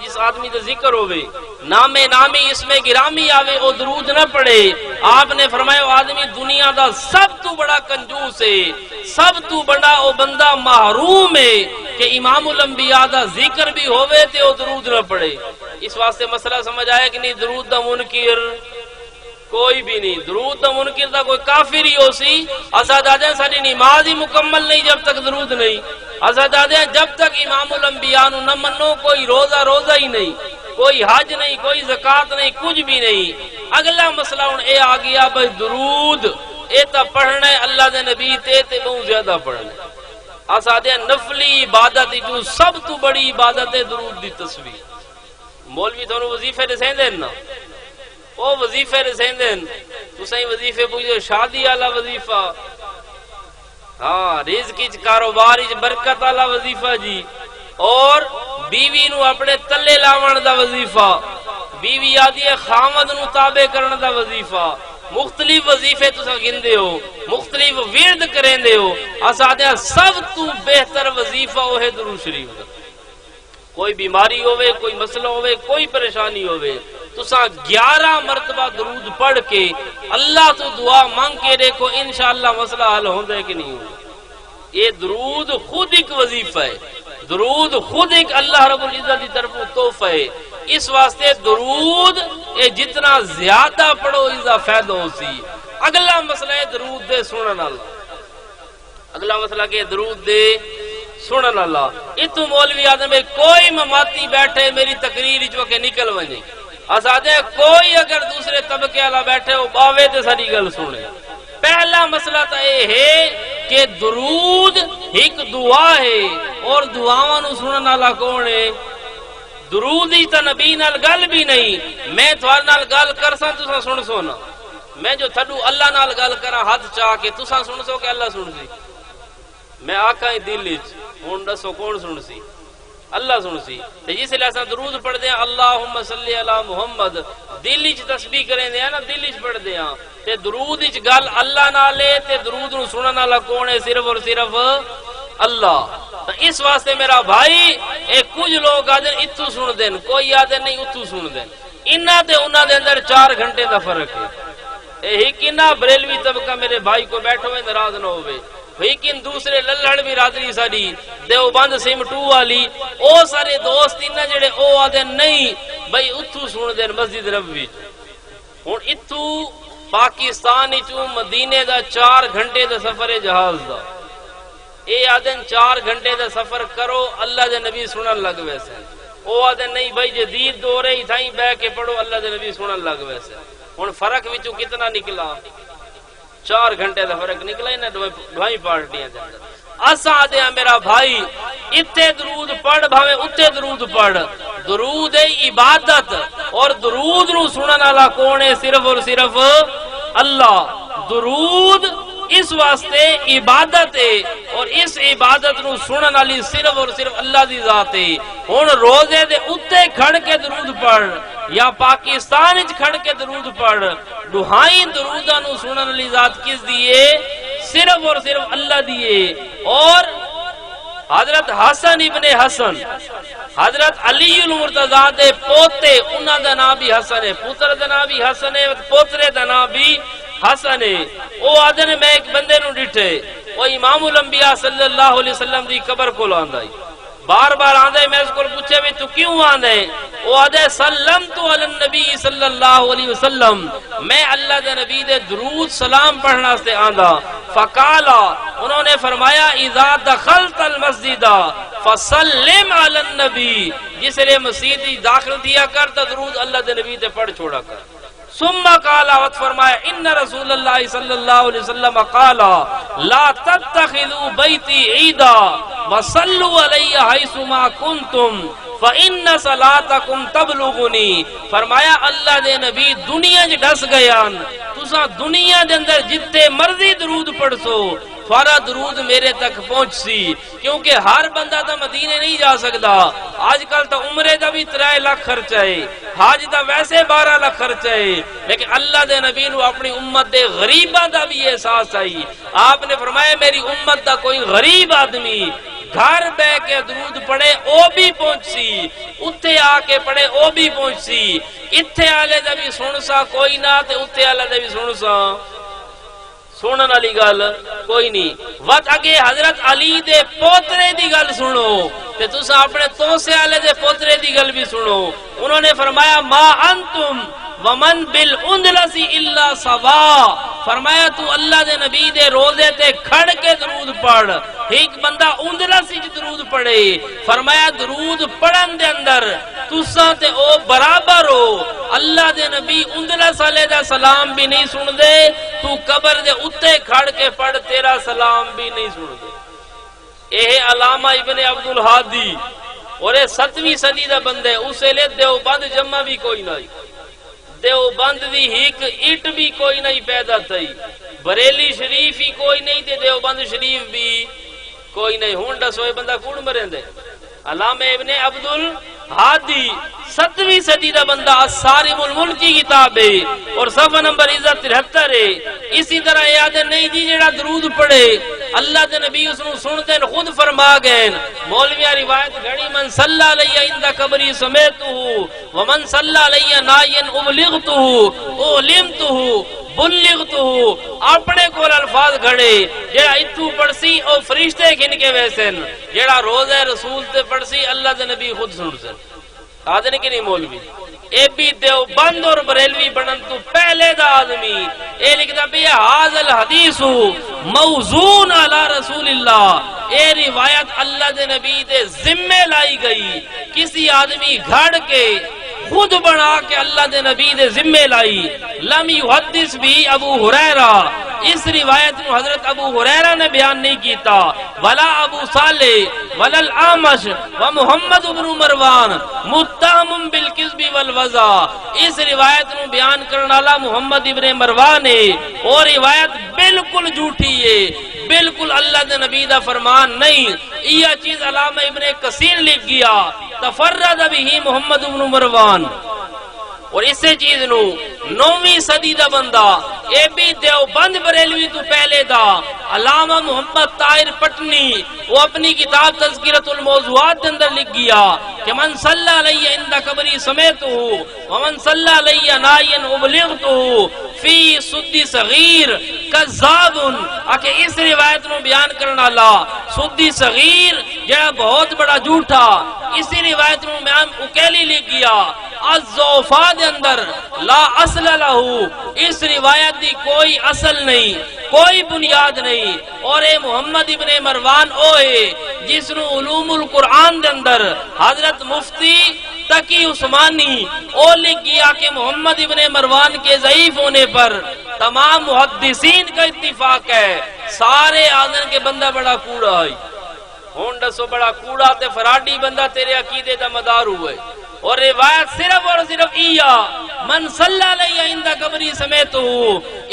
جس آدمی کا ذکر ہوئے نام نامی اس میں گرامی آوے او درود نہ پڑے. آپ نے فرمایا وہ آدمی دنیا دا سب تو بڑا کنجوس ہے, سب تو بڑا او بندہ محروم ہے کہ امام الانبیاء دا ذکر بھی ہوئے تے او درود نہ پڑے. اس واسطے مسئلہ سمجھ آیا کہ نہیں؟ درود دا منکر کوئی بھی نہیں, درود دا منکر دا کوئی کافر ہی ہو سی. اسا دادے ساری نماز ہی مکمل نہیں جب تک درود نہیں. اسا دادے جب تک امام الانبیاء نو نہ منو کوئی روزہ ہی نہیں, کوئی حج نہیں, کوئی زکات نہیں, کچھ بھی نہیں. اگلا مسئلہ ہن اے آ گیا بھائی درود اے تا پڑھنا ہے اللہ دے نبی تے بہت زیادہ پڑھنا ہے. اسا دے نفلی عبادت جو سب تو بڑی عبادت ہے درود دی تصویر. مولوی تھانو وظیفے دسیں دین نا, او وظیفے دسیں دین تسیں وظیفے پوچھو شادی والا وظیفہ, ہاں رزق وچ کاروبار وچ برکت والا وظیفہ جی, اور بیوی نو اپنے تلے لاون دا وظیفہ, بیوی آدھی ہے خامد نو تابع کرن دا وظیفہ. مختلف وظیفے تساں گندے ہو, مختلف ورد کریندے ہو. اساں دے سب تو بہتر وظیفہ وہ ہے درود شریف دا. کوئی بیماری ہوئے, کوئی مسئلہ ہوئے, کوئی پریشانی ہوئے, تساں 11 مرتبہ درود پڑھ کے اللہ تو دعا مانگ کے دیکھو انشاءاللہ مسئلہ حل ہوندہ ہے کہ نہیں ہوگا. یہ درود خود ایک وظیفہ ہے, درود خود ایک اللہ رب العزت کی طرف تحفہ ہے. اس واسطے درود یہ جتنا زیادہ پڑھو ازا فائدہ ہو سی. اگلا مسئلہ ہے درود دے سنن اللہ. اگلا مسئلہ کہ درود دے سنن اللہ. اتو مولوی آدم میں کوئی مماتی بیٹھے میری تقریر جو کہ نکل ونجے, آزادے کوئی اگر دوسرے طبقے والا بیٹھے ہو باوے تے ساری گل سنے. پہلا مسئلہ تو یہ ہے کہ درود ایک دعا ہے, اور دعاواں نو سنن والا کون ہے؟ درود ہی تا نبی نال گل بھی نہیں. میں تھوڑے نال گل کرساں تساں سن سو نا, میں جو تھڈو اللہ نال گل کراں ہاتھ چاہ کے تساں سن سو کہ اللہ سن سی؟ میں آکھاں دل وچ, ہن دسو کون سن سی؟ اللہ سن سی. تے جس لے اساں درود پڑھ دے اللہم صلی علی محمد, دل وچ تسبیح کریں دے نا, دل وچ پڑھ دے ہاں, تے درود وچ گل اللہ نال ہے, تے درود نو سنن والا کون ہے؟ صرف اور صرف اللہ. تو اس واسطے میرا بھائی اے کچھ لوگ آدھے اتو سن دین, کوئی آدھے نہیں اتو سن دین. انہاں تے انہاں دے اندر 4 گھنٹے دا فرق ہے. اے کنا بریلوی طبقہ میرے بھائی کو بیٹھو ہوئے ناراض نہ ہوئے, لیکن دوسرے للڑ بھی برادری ساری دیوبند سم 2 والی او سارے دوست انہاں جڑے او آدھے نہیں بھائی اتو سن دین مسجد نبوی. ہن اتو پاکستان وچوں مدینے دا 4 گھنٹے دا سفر ہے جہاز دا. اے آدن 4 گھنٹے دا سفر کرو اللہ دے نبی سنن لگ ویسے. او آدن نہیں بھائی جدید دور ہے تھائیں بہ کے پڑھو اللہ دے نبی سنن لگ ویسے. ہن فرق وچوں کتنا نکلا؟ 4 گھنٹے دا فرق نکلا ہی نا دوائی پارٹیاں دے اندر. اساں آدھے ہیں میرا بھائی اتے درود پڑھ بھاویں اتے درود پڑھ, درود عبادت اور درود نو سنن والا کون ہے؟ صرف اور صرف اللہ. درود اس واسطے عبادت ہے, اور اس عبادت نو سنن والی صرف اور صرف اللہ دی ذات ہے. ہن روزے دے اتے کھڑ کے درود پڑھ یا پاکستان وچ کھڑ کے درود پڑھ, دہائیں دروداں نو سنن والی ذات کس دی ہے؟ صرف اور صرف اللہ دی ہے. اور حضرت حسن ابن حسن, حضرت علی المرتضیٰ دے پوتے, انہاں دا نام بھی حسن ہے, پتر دا نام بھی حسن ہے, پوترے دا نام بھی حسن ہے. او آدھے نے میں ایک بندے نو ڈٹھے, وہ امام الانبیاء صلی اللہ علیہ وسلم دی قبر کو لاندائی, بار بار آندے, میں اس کو پوچھے بھی تو کیوں آندے؟ وہ آدھے سلمتو علی النبی صلی اللہ علیہ وسلم, میں اللہ دے نبی دے درود سلام پڑھنا سے آندہ. فقالا, انہوں نے فرمایا اذا دخلت المسجد فسلم علی النبی, جس لئے مسجد داخل دیا کر تا درود اللہ دے نبی دے پڑھ چھوڑا کر. ثم قالا, وقت فرمایا ان رسول اللہ صلی اللہ علیہ وسلم قالا لا تتخذوا بیتی عیدا وصلوا علی حیث ما کنتم فَإِنَّ صَلَاتَكُمْ تَبْلُغُنِي. فرمایا اللہ دے نبی دنیا جی ڈس گیان, تساں دنیا دے اندر جتے مرضی درود پڑھ سو, تھوڑا درود میرے تک پہنچ سی, کیونکہ ہر بندہ تا مدینے نہیں جا سکتا. آج کل تا عمرے دا بھی 3 لاکھ خرچ ہے, حاج دا ویسے 12 لاکھ خرچ ہے, لیکن اللہ دے نبی نو اپنی امت دے غریباں دا بھی احساس آئی. آپ نے فرمایا میری امت دا کوئی غریب آدمی گھر بہ کے درود پڑھے او بھی پہنچسی، اتھے آ کے پڑھے او بھی پہنچسی، اتھے آلے دا بھی سن سا کوئی نہ تے اتھے آلے دا بھی سن سا سنن والی گل کوئی نہیں۔ وقت اگے حضرت علی دے پوترے دی گل سنو تے تساں اپنے توسے والے دے پوترے دی گل بھی سنو۔ انہوں نے فرمایا ما انتم ومن بالاندلس الا سوا، فرمایا تو اللہ دے نبی دے روزے تے کھڑ کے درود پڑھ، ایک بندہ اندلس وچ درود پڑھے، فرمایا درود پڑھن دے اندر تساں تے او برابر ہو، اللہ دے نبی اندلس والے دا سلام بھی نہیں سن دے، تو قبر دے اتے کھڑ کے پڑھ تیرا سلام بھی نہیں سن دے۔ اے علامہ ابن عبدالہادی اور 7ویں صدی دا بندے، اسے لے دیوبند جمع بھی کوئی نہیں، دیوبند دی ایک اٹ بھی کوئی نہیں پیدا تھی، بریلی شریف ہی کوئی نہیں تے دیوبند شریف بھی کوئی نہیں۔ ہون دسو اے بندہ کون مریں دے؟ علامہ ابن عبدالہادی 7ویں صدی دا بندہ، الصارم الملک کی کتاب ہے اور صفحہ نمبر 73 ہے۔ اسی طرح یاد نہیں جی جڑا درود پڑھے اللہ دے نبی اس نو سن دین خود فرما گئے، مولویہ روایت گھڑی من صلی علیہ عند قبری سمیتہ ومن صلی علیہ نائن ابلغتہ اولمتہ بلغتہ، اپنے کول الفاظ گھڑے جڑا اتو پڑھسی او فرشتے گھن کے ویسن، جڑا روزہ رسول تے پڑھسی اللہ دے نبی خود سن سن۔ آدھنے کی نہیں مولوی اے بھی دیوبند اور بریلوی بنن تو پہلے دا آدمی اے لکھتا بھی حاضر الحدیث موزون علی رسول اللہ، اے روایت اللہ دے نبی دے ذمہ لائی گئی، کسی آدمی گھڑ کے خود بنا کے اللہ دے نبی دے ذمہ لائی۔ لم یحدث بھی ابو ہریرہ، اس روایت میں حضرت ابو ہریرہ نے بیان نہیں کیتا، ولا ابو صالح ولا الاعمش ومحمد بن مروان متهم بالکذب والوضع، اس روایت میں بیان کرنے والا محمد ابن مروان ہے اور روایت بالکل جھوٹی ہے، بالکل اللہ دے نبی دا فرمان نہیں۔ یہ چیز علامہ ابن کثیر لکھ گیا، تفرد بھی محمد بن مروان، اور اسے چیز نو 9ویں صدی دا بندہ اے بھی دیوبند بریلوی تو پہلے دا علامہ محمد طاہر پٹنی، وہ اپنی کتاب تذکرۃ الموضوعات کے اندر لکھ گیا کہ من صلی علیہ عند قبری سمیتہ ومن صلی علیہ نائن ابلغتہ فی سدی صغیر کذاب، کہ اس روایت نو بیان کرنا اللہ سدی صغیر جڑا بہت بڑا جھوٹا، اسی روایت نو بیان اکیلی لکھ گیا الضعفاء دے اندر لا اصل لہو، اس روایت دی کوئی اصل نہیں، کوئی بنیاد نہیں، اور اے محمد ابن مروان اوے جس نو علوم القرآن دے اندر حضرت مفتی تقی عثمانی او لکھ گیا کہ محمد ابن مروان کے ضعیف ہونے پر تمام محدثین کا اتفاق ہے، سارے آدھن کے بندہ بڑا کوڑا ہے، ہون دسو بڑا کوڑا تے فراڈی بندہ تیرے عقیدے دا مدار ہوئے، اور روایت صرف اور صرف ایا من صلی علیہ عند قبری سمیتہ،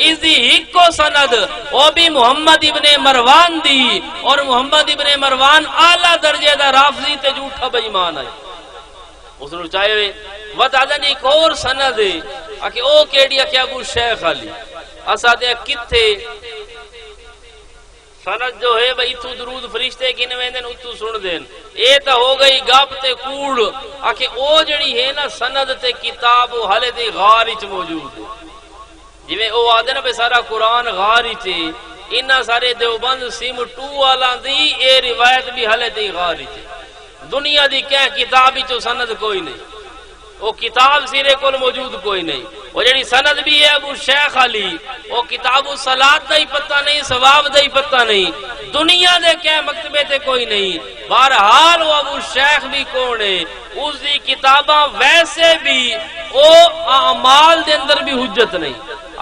اس دی ہکو سند وہ بھی محمد ابن مروان دی، اور محمد ابن مروان اعلیٰ درجے دا رافضی تے جھوٹا بے ایمان ہے، اس نے چاہے وتا دن ایک اور سند ہے کہ او کیڑی کہ ابو شیخ علی اساتے کتھے سند جو ہے بھئی تو درود فرشتے گن ویندن اتو سن دین، اے تا ہو گئی گپ تے کوڑ، کہ او جڑی ہے نا سند تے کتاب حالے تے غار وچ موجود ہے، جویں او آدھے نا بے سارا قرآن غار وچ، انہاں سارے دیوبند سیم 2 والاں دی اے روایت بھی حالے تے غار وچ، دنیا دی کہیں کتاب وچ سند کوئی نہیں، وہ کتاب سیرے کول موجود کوئی نہیں، وہ جڑی سند بھی ہے ابو شیخ علی، وہ کتاب الصلاۃ دا ہی پتہ نہیں، ثواب دا ہی پتہ نہیں، دنیا دے کہیں مکتبے تے کوئی نہیں، بہرحال وہ ابو شیخ بھی کون ہے، اس دی کتاباں ویسے بھی او اعمال دے اندر بھی حجت نہیں،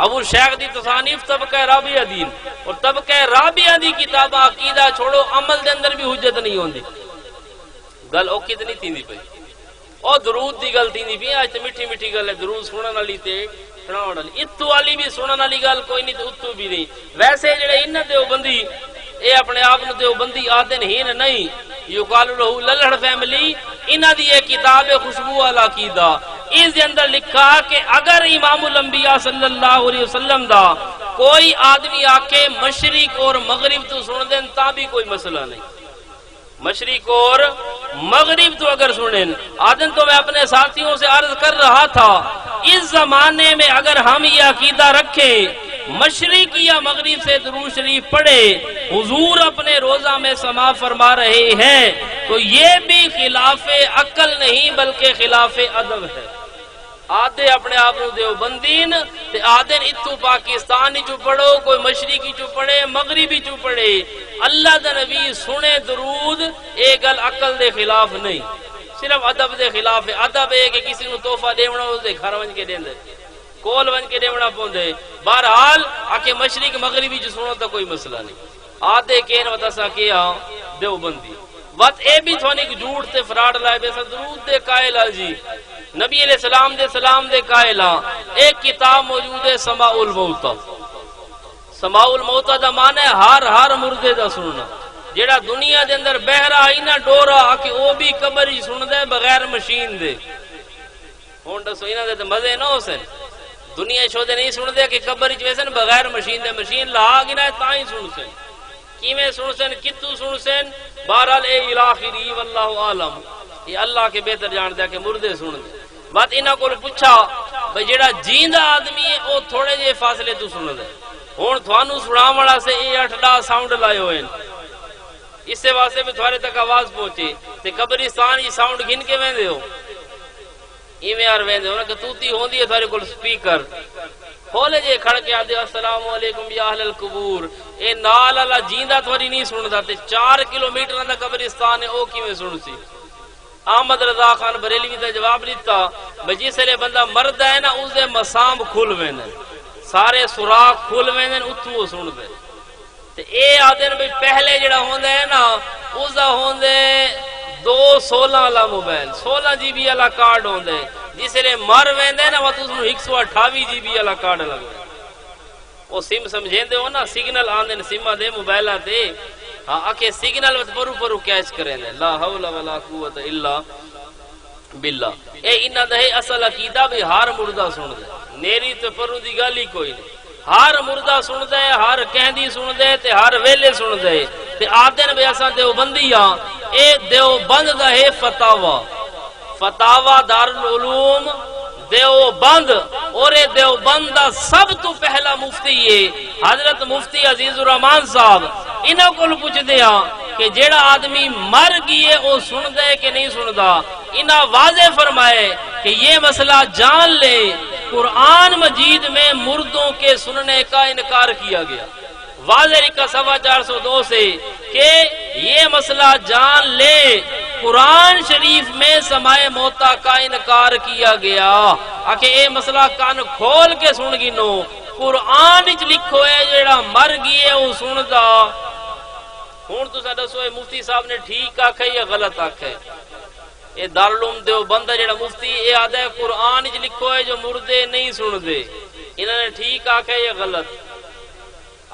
ابو شیخ دی تصانیف طبقہ رابعہ دین، اور طبقہ رابعہ دی کتاباں عقیدہ چھوڑو عمل دے اندر بھی حجت نہیں ہوندی، گل او کتنی تیندی پئی، اور درود دی گل تیندی پئی، آج تے میٹھی میٹھی گل ہے، درود سنن والی تے سناون والی، اتو والی بھی سنن والی گل کوئی نہیں تے اتو بھی نہیں، ویسے جڑے انہاں دیوبندی اے اپنے آپ نو دیوبندی آدن ہی نہیں، یقال لہو للڑ فیملی، انہاں دی یہ کتاب خوشبو والا عقیدہ، اس دے اندر لکھا کہ اگر امام الانبیاء صلی اللہ علیہ وسلم دا کوئی آدمی آ کے مشرق اور مغرب تو سن دین تا بھی کوئی مسئلہ نہیں، مشرق اور مغرب تو اگر سنیں آدن تو میں اپنے ساتھیوں سے عرض کر رہا تھا اس زمانے میں اگر ہم یہ عقیدہ رکھیں مشرق یا مغرب سے درود شریف پڑھے حضور اپنے روزہ میں سما فرما رہے ہیں تو یہ بھی خلاف عقل نہیں بلکہ خلاف ادب ہے۔ آدھے اپنے آپ کو دیوبندین تے آدھے اتو پاکستانی چو پڑھو کوئی مشرقی چو پڑھے مغربی چو پڑھے اللہ دا نبی سنے درود ایک گل عقل دے خلاف نہیں صرف ادب دے خلاف ہے۔ ادب ہے کہ کسی نو تحفہ دیونا اسے گھر ون کے دین دے کول ون کے دیونا پوندے بہرحال آکے مشرق مغربی چو سنو تا کوئی مسئلہ نہیں۔ آدھے کہن وطا کیا دیوبندی وقت اے بھی تھوانی ایک جھوٹ تے فراڈ لائے بے درود دے قائلہ جی نبی علیہ السلام دے قائلہ ایک کتاب موجود ہے سماع الموتى۔ سماع الموتى دا معنی ہے ہر مردے دا سننا جیڑا دنیا دے اندر بہرا ہی نہ ڈورا کہ او بھی قبر ہی سن دے بغیر مشین دے ہون دسو انہاں دے تے مزے نہ ہو سن دنیا چھو دے نہیں سن دے کہ قبر ہی ویسن بغیر مشین دے مشین لا گنا ہے تاں ہی سن سن کیویں سن سن کتوں سن سن بہرحال اے الاخری واللہ عالم یہ اللہ کے بہتر جان دے کہ مردے سن دے بات انہاں کو پوچھا بھئی جیڑا جیندہ آدمی ہے او تھوڑے جے فاصلے تو سن دے ہن تھانوں سناون والا سے اے 8 ساؤنڈ لائے ہوئے اس سے واسطے میں تھوڑے تک آواز پہنچے تے قبرستان یہ ساؤنڈ گھن کے ویندے ہو ایویں یار ویندے ہو نا کہ توتی ہوندی ہے تھوڑے کول سپیکر کھولے جے کھڑ کے آدھے السلام علیکم یا اہل القبور اے نال اللہ جیندہ تھوڑی نہیں سندا تے 4 کلومیٹر دا قبرستان ہے او کیویں سن سی۔ احمد رضا خان بریلوی تے جواب دیتا بھئی جس لے بندہ مرد ہے نا اس دے مسام کھل ویندے سارے سوراخ کھل ویندے اتھوں سن دے تے اے آدن بھئی پہلے جڑا ہوندے ہے نا اس دا ہوندے 216 والا موبائل 16 جی بی والا کارڈ ہوندے جس لے مر ویندے نا وقت اس نو 128 جی بی والا کارڈ لگے او سم سمجھیندے ہو نا سگنل آندے سما دے موبائلاں تے ہاں آکے سگنل وقت پرو کیچ کریں دے لا حول ولا قوت الا باللہ اے انہاں دا اصل عقیدہ بھی ہر مردہ سن دے نیری تے پرو دی گل ہی کوئی نہیں ہر مردہ سن دے ہر کہندی سن دے تے ہر ویلے سن دے تے آدن بھی اساں دیوبندی ہاں اے دیوبند دا ہے فتاوا دارالعلوم دیوبند اور اے دیوبند دا سب تو پہلا مفتی ہے حضرت مفتی عزیز الرحمان صاحب انہاں کول پوچھ دیا کہ جیڑا آدمی مر گئے او سن دے کہ نہیں سندا انہاں واضح فرمائے کہ یہ مسئلہ جان لے قرآن مجید میں مردوں کے سننے کا انکار کیا گیا واضح رکھا 402 سے کہ یہ مسئلہ جان لے قرآن شریف میں سماع موتا کا انکار کیا گیا آکے اے مسئلہ کان کھول کے سن گنو قرآن وچ لکھو ہے جیڑا مر گئے او سندا ہن تساں دسو اے مفتی صاحب نے ٹھیک آکھے یا غلط آکھے اے دارالعلوم دیوبند جیڑا مفتی اے آدھا ہے قرآن وچ لکھو ہے جو مردے نہیں سن دے انہاں نے ٹھیک آکھے یا غلط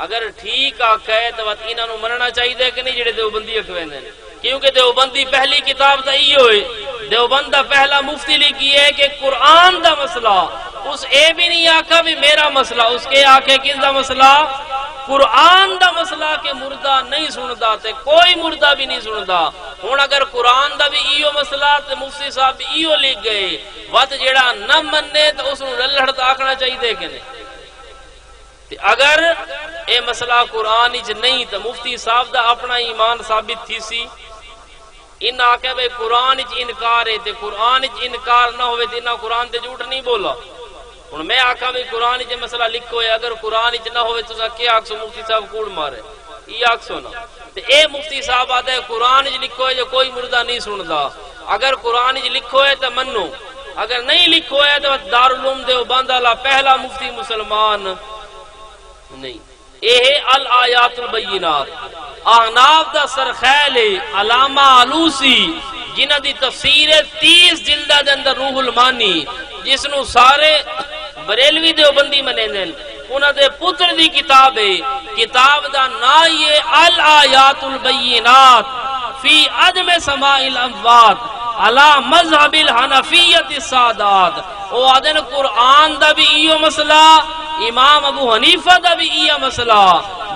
اگر ٹھیک آکھے تو انہاں نوں مننا چاہیے کہ نہیں جڑے دیوبندی اکھویندے نے کیونکہ دیوبندی پہلی کتاب تا ہی ہوئے دیوبند دا پہلا مفتی لکھی ہے کہ قرآن دا مسئلہ اس اے بھی نہیں آکھا بھی میرا مسئلہ اس کے آکھے کس دا مسئلہ قرآن دا مسئلہ کہ مردہ نہیں سندا تے کوئی مردہ بھی نہیں سندا ہن اگر قرآن دا بھی ایو مسئلہ تے مفتی صاحب بھی ایو لکھ گئے وقت جیڑا نہ مننے تو اس نوں لڑڑ آکھنا چاہیے کہ نہیں اگر اے مسئلہ قرآن وچ نہیں تو مفتی صاحب دا اپنا ایمان ثابت تھی سی ان آکھے بھئی قرآن وچ انکار ہے تے قرآن وچ انکار نہ ہوئے تے انہاں قرآن تے جھوٹ نہیں بولا ہن میں آکھا بھئی قرآن وچ مسئلہ لکھو ہے اگر قرآن وچ نہ ہوئے تو کیا آکھسو مفتی صاحب کوڑ مارے یہ آکھسو نا تے اے مفتی صاحب آدھے قرآن وچ لکھو ہے جو کوئی مردہ نہیں سندا اگر قرآن وچ لکھو ہے تو منو اگر نہیں لکھو ہے تو دارالعلوم دیوبند والا پہلا مفتی مسلمان نہیں اے الآیات البینات احناف دا سرخیل علامہ علوسی جنہ دی تفسیر 30 جلدہ دے اندر روح المانی جس نو سارے بریلوی دیوبندی منیندن انہاں دے پتر دی کتاب ہے کتاب دا نا یہ الآیات البینات فی عدم سماع الاموات علی مذہب الحنفیت السادات او آدن قرآن دا بھی ایو مسئلہ امام ابو حنیفہ دا بھی ایو مسئلہ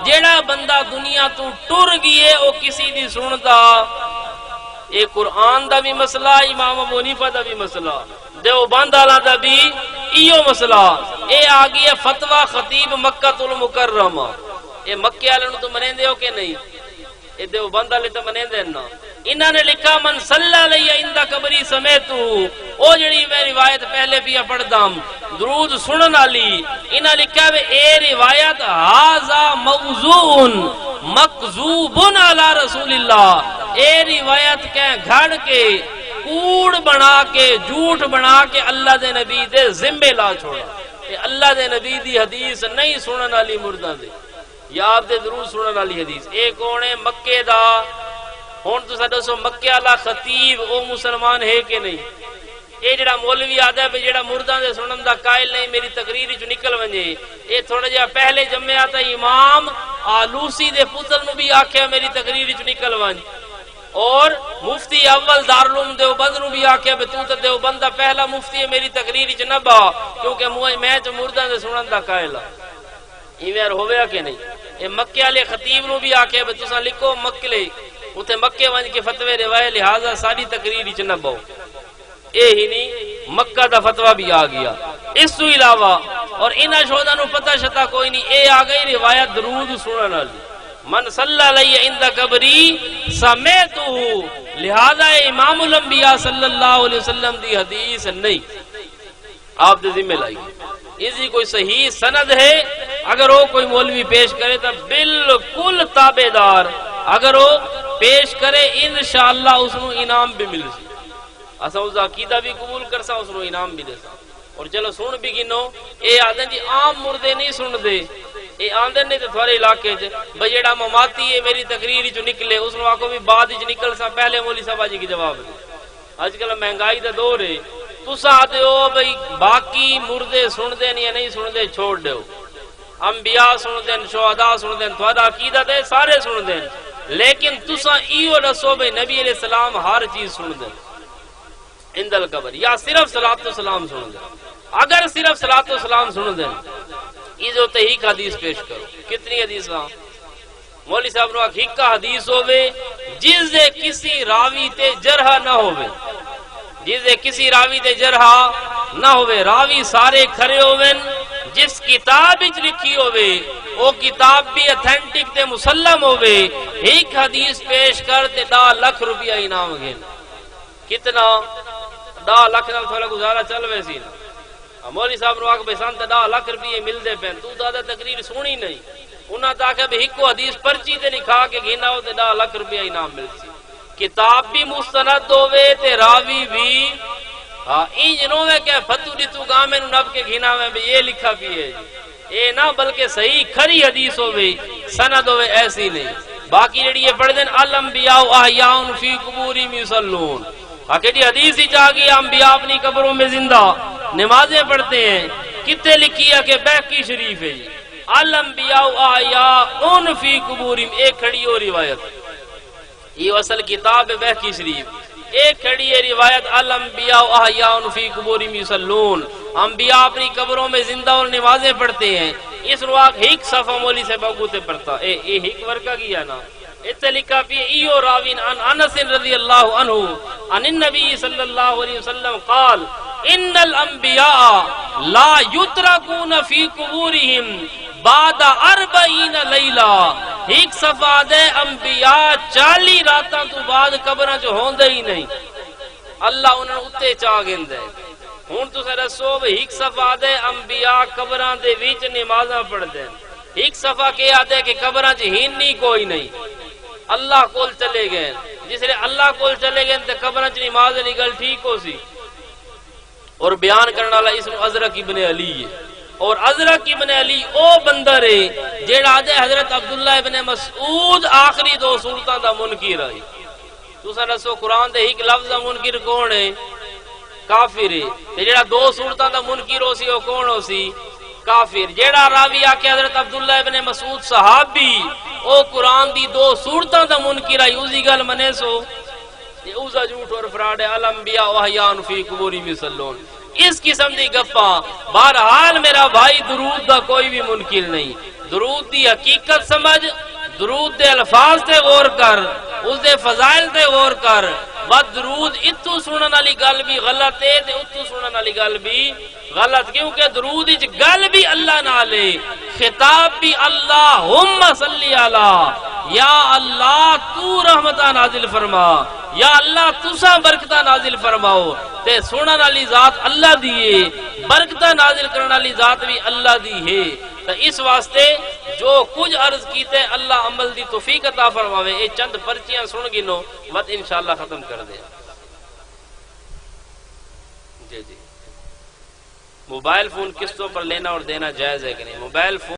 جیڑا بندہ دنیا تو ٹر گئے او کسی دی سندا یہ قرآن دا بھی مسئلہ، امام ابو حنیفہ دا بھی مسئلہ، دیوبند والا دا بھی ایو مسئلہ۔ اے آگئی ہے فتویٰ خطیب مکہ المکرمہ، اے مکے والے نو تو منیندے ہو کہ نہیں؟ اے دیوبند والے تو منیندے نا۔ انہوں نے لکھا من صلی علیہ عند قبری سمیتو، او جڑی میں روایت پہلے بھی پڑھدام درود سنن والی، انہاں لکھا ہے اے روایت ھذا موضوع مکذوب علی رسول اللہ، اے روایت کہ گھڑ کے کوڑ بنا کے جھوٹ بنا کے اللہ دے نبی دے ذمے لا چھوڑا۔ اے اللہ دے نبی دی حدیث نہیں سنن والی مرداں دے، یا آپ دے درود سنن والی حدیث۔ اے کون ہے؟ مکے دا۔ ہن تو دسو مکے والا خطیب او مسلمان ہے کہ نہیں؟ اے جڑا مولوی آدا ہے جڑا مرداں دے سنن دا قائل نہیں، میری تقریر وچ نکل ونجے، اے تھوڑا جہا پہلے جمعہ تا امام آلوسی دے پتر نو بھی آکھیا میری تقریر وچ نکل ونج، اور مفتی اول دارالعلوم دیوبند نو بھی آکھیا بے تو تے دیوبند دا پہلا مفتی ہے، میری تقریر وچ نہ با کیونکہ میں تو مرداں دے سنن دا قائل ہاں۔ ایویں ہویا کہ نہیں؟ اے مکے والے خطیب نو بھی آکھیا بے تساں لکھو مکلے اتے مکے ونج کے فتوی روایت لہذا ساری تقریر وچ نہ باؤ۔ اے ہی نہیں مکہ دا فتوی بھی آ گیا۔ اس تو علاوہ اور انہاں شہداں نو پتہ شتا کوئی نہیں، اے آ گئی روایت درود سنن والی، من صلی علیہ عند قبری سمیتو، لہذا امام الانبیاء صلی اللہ علیہ وسلم دی حدیث نہیں، آپ دے ذمہ لائی۔ اس کی کوئی صحیح سند ہے؟ اگر وہ کوئی مولوی پیش کرے تو بالکل تابع دار، اگر وہ پیش کرے انشاءاللہ اس نو انعام بھی مل سی، اسا اس عقیدہ بھی قبول کرسا، اس نو انعام بھی دے سا۔ اور چلو سن بھی گنو، اے آدھے جی عام مردے نہیں سن دے، اے آندے نہیں تو تھوڑے علاقے چ بھئی جڑا مماتی ہے میری تقریر چ نکلے اس نو آکو بھی بعد وچ نکل سا، پہلے مولوی صاحب جی کی جواب دے۔ اج کل مہنگائی دا دور ہے، تسا آتے ہو بھئی باقی مردے سن دے یا نہیں سن دے چھوڑ دیو، انبیاء سن دین، شہداء سن دین، تھوڑا عقیدہ دے سارے سن دین، لیکن تسا ایو دسو بھئی نبی علیہ السلام ہر چیز سن دین عند القبر، یا صرف صلاۃ و سلام سن دین۔ اگر صرف صلاۃ و سلام سن دین ایزو تحقیق حدیث پیش کرو۔ کتنی حدیث ہاں مولوی صاحب نو حقیقہ حدیث ہوئے جس دے کسی راوی تے جرح نہ ہوئے، جس دے کسی راوی تے جرح نہ ہوئے، راوی سارے کھڑے ہوئے، جس کتاب وچ لکھی ہوئے وہ کتاب بھی اتھینٹک تے مسلم ہوئے، ایک حدیث پیش کر تے 10 لاکھ روپیہ انعام گئن۔ کتنا؟ 10 لاکھ نال تھوڑا گزارا چل ویسی نا۔ مولوی صاحب نو آکھ بھئی سان تے 10 لاکھ روپیے مل دے پین، تو دادا تقریر سنی نہیں، انہاں تا کہ بھئی ایک حدیث پرچی تے لکھا کے گھنا ہو تے 10 لاکھ روپیہ انعام مل سی۔ کتاب بھی مستند ہوئے تے راوی بھی این جنوں میں کہ فتو دیتو گاہ میں نو نب کے گھنا میں بھی یہ لکھا بھی ہے جی، اے نہ بلکہ صحیح کھری حدیث ہوئے، سند ہوئے، ایسی نہیں۔ باقی جڑی یہ پڑھ دین الانبیاء احیاء فی قبورہم یصلون، آکے جی حدیث ہی چاہ گیا انبیاء اپنی قبروں میں زندہ نمازیں پڑھتے ہیں، کتے لکھی ہے کہ بیہقی شریف ہے جی الانبیاء احیاء فی قبورہم، ایک کھڑی ہو روایت، یہ اصل کتاب ہے بیہقی شریف، ایک کھڑی ہے روایت الانبیاء احیاء فی قبورہم یصلون، انبیاء اپنی قبروں میں زندہ اور نمازیں پڑھتے ہیں۔ اس رواق ایک صفحہ مولی سے بگوتے پڑھتا، اے ایک ورکہ کیا نا، اتنے لکھا پی ایو راوین عن انس رضی اللہ عنہ عن النبی صلی اللہ علیہ وسلم قال ان الانبیاء لا یترکون فی قبورہم بعد 40 لیلہ، ایک صفحہ دے انبیاء 40 راتاں تو بعد قبراں جو ہوندے ہی نہیں، اللہ انہوں اتے چاہ گندے۔ ہون تو سر سو ایک صفحہ دے انبیاء قبراں دے ویچ نمازاں پڑھ دیں، ایک صفحہ کے آدھے کہ قبراں جہینی کوئی نہیں، اللہ کول چلے گئے، جس لئے اللہ کول چلے گئے تو قبراں چ نماز نگل ٹھیک ہو سی۔ اور بیان کرنا والا اسم ازرق ابن علی ہے، اور ازرق ابن علی او بندر ہے جیڑا دے حضرت عبداللہ ابن مسعود آخری 2 صورتاں دا منکر ہے۔ تساں دسو قرآن دے ایک لفظ دا منکر کون ہے؟ کافر ہے۔ تے جیڑا 2 صورتاں دا منکر ہو سی او کون ہو سی؟ کافر۔ جیڑا راوی آکے حضرت عبداللہ ابن مسعود صحابی او قرآن دی 2 صورتاں دا منکر ہے، اسی گل منے سو یہ اوزا جھوٹ اور فراڈ ہے، الانبیاء احیاء فی قبورہم یصلون۔ اس قسم دی گپاں بہرحال میرا بھائی درود دا کوئی بھی منکر نہیں، درود دی حقیقت سمجھ، درود دے الفاظ تے غور کر، اس دے فضائل تے غور کر، و درود اتو سنن والی گل بھی غلط ہے تے اتو سنن والی گل بھی غلط، کیونکہ درود وچ گل بھی اللہ نال ہے، خطاب بھی اللہم صلی علی، یا اللہ تو رحمتہ نازل فرما، یا اللہ تساں برکتہ نازل فرماؤ، تے سنن والی ذات اللہ دی ہے، برکتہ نازل کرن والی ذات بھی اللہ دی ہے۔ تو اس واسطے جو کچھ عرض کیتے اللہ عمل دی توفیق عطا فرماوے۔ یہ چند پرچیاں سن گنو مت انشاءاللہ ختم کر دے۔ جی موبائل فون قسطوں پر لینا اور دینا جائز ہے کہ نہیں؟ Mobile phone